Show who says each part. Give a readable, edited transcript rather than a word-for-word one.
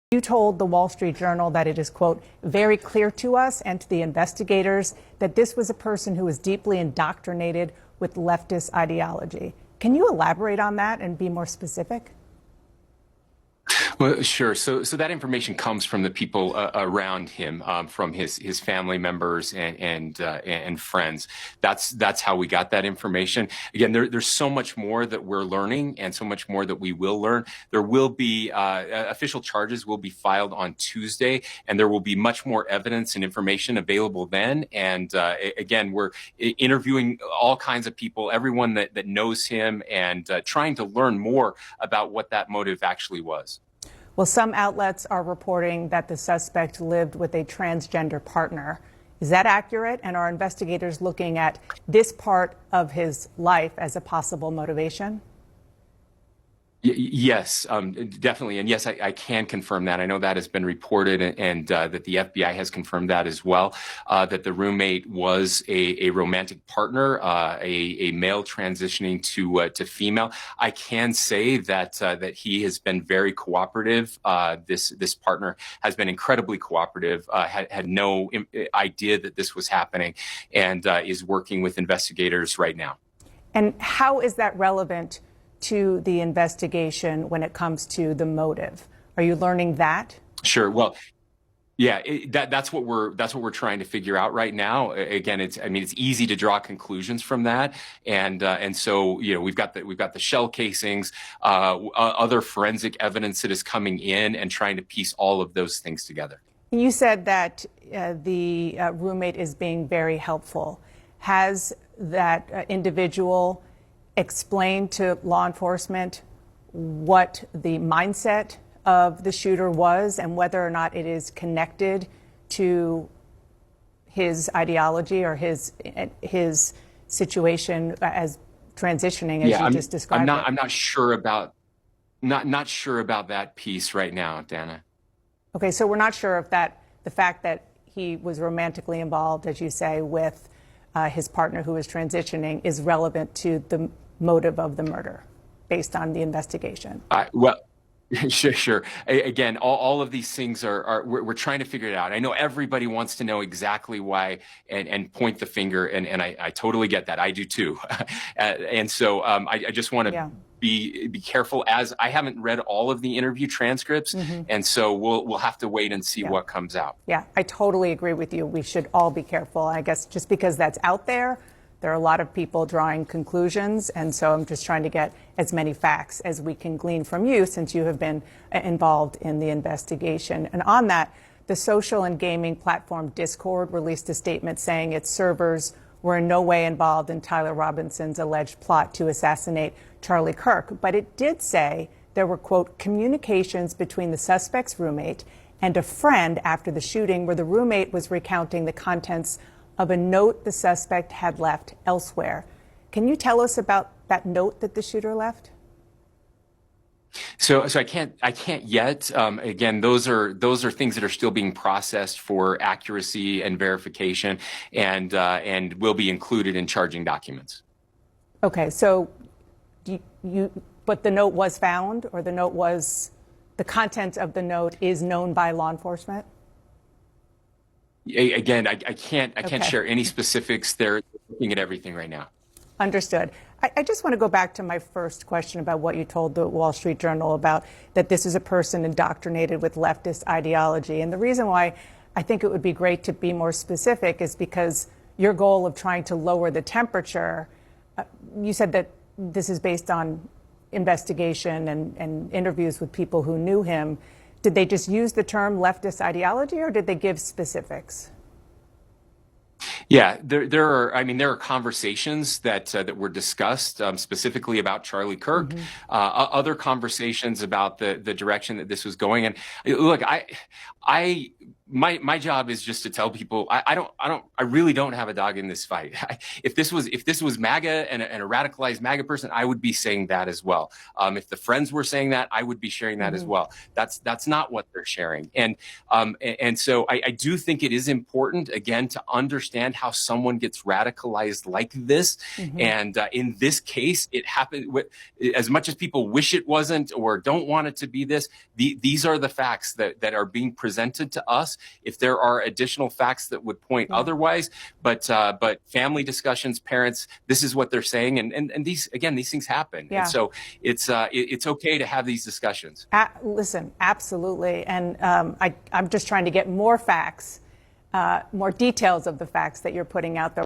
Speaker 1: You told the Wall Street Journal that it is, quote, very clear to us and to the investigators that this was a person who was deeply indoctrinated with leftist ideology. Can you elaborate on that and be more specific?
Speaker 2: Well, sure. So that information comes from the people around him, from his family members and friends. That's how we got that information. Again, there's so much more that we're learning, and so much more that we will learn. There will be official charges will be filed on Tuesday, and there will be much more evidence and information available then. And again, we're interviewing all kinds of people, everyone that knows him, and trying to learn more about what that motive actually was.
Speaker 1: Well, some outlets are reporting that the suspect lived with a transgender partner. Is that accurate? And are investigators looking at this part of his life as a possible motivation?
Speaker 2: Yes, definitely. And yes, I can confirm that. I know that has been reported, and that the FBI has confirmed that as well, that the roommate was a romantic partner, a male transitioning to female. I can say that he has been very cooperative. This partner has been incredibly cooperative, had no idea that this was happening, and is working with investigators right now.
Speaker 1: And how is that relevant to the investigation when it comes to the motive? Are you learning that?
Speaker 2: Sure. Well, yeah, that's what we're trying to figure out right now. Again, it's easy to draw conclusions from that, and so we've got the shell casings, other forensic evidence that is coming in, and trying to piece all of those things together.
Speaker 1: You said that the roommate is being very helpful. Has that individual explained to law enforcement what the mindset of the shooter was and whether or not it is connected to his ideology or his situation as transitioning, as you just described?
Speaker 2: I'm not sure about not sure about that piece right now, Dana.
Speaker 1: Okay, so we're not sure if the fact that he was romantically involved, as you say, with his partner who was transitioning is relevant to the motive of the murder based on the investigation.
Speaker 2: Well, sure. Again, all of these things we're trying to figure it out. I know everybody wants to know exactly why and point the finger, and I totally get that. I do too. And so I just want to be careful, as I haven't read all of the interview transcripts, and so we'll have to wait and see what comes out.
Speaker 1: Yeah, I totally agree with you. We should all be careful. I guess just because that's out there are a lot of people drawing conclusions, and so I'm just trying to get as many facts as we can glean from you, since you have been involved in the investigation. And on that, the social and gaming platform Discord released a statement saying its servers were in no way involved in Tyler Robinson's alleged plot to assassinate Charlie Kirk. But it did say there were, quote, communications between the suspect's roommate and a friend after the shooting, where the roommate was recounting the contents of a note the suspect had left elsewhere. Can you tell us about that note that the shooter left?
Speaker 2: So I can't yet. Again, those are things that are still being processed for accuracy and verification, and will be included in charging documents.
Speaker 1: Okay, so but the note was found, or the content of the note is known by law enforcement?
Speaker 2: Again, I can't share any specifics. They're looking at everything right now.
Speaker 1: Understood. I just want to go back to my first question about what you told the Wall Street Journal about that this is a person indoctrinated with leftist ideology. And the reason why I think it would be great to be more specific is because your goal of trying to lower the temperature, you said that this is based on investigation and interviews with people who knew him. Did they just use the term leftist ideology, or did they give specifics?
Speaker 2: Yeah, there are conversations that were discussed specifically about Charlie Kirk, other conversations about the direction that this was going. And look, my job is just to tell people I really don't have a dog in this fight. If this was MAGA and a radicalized MAGA person, I would be saying that as well. If the Friends were saying that, I would be sharing that as well. That's not what they're sharing, and so I do think it is important, again, to understand how someone gets radicalized like this. And in this case, it happened. As much as people wish it wasn't or don't want it to be this, these are the facts that are being presented to us. If there are additional facts that would point otherwise, but family discussions, parents, this is what they're saying, and these things happen, and so it's okay to have these discussions.
Speaker 1: Listen, absolutely, and I'm just trying to get more facts, more details of the facts that you're putting out there.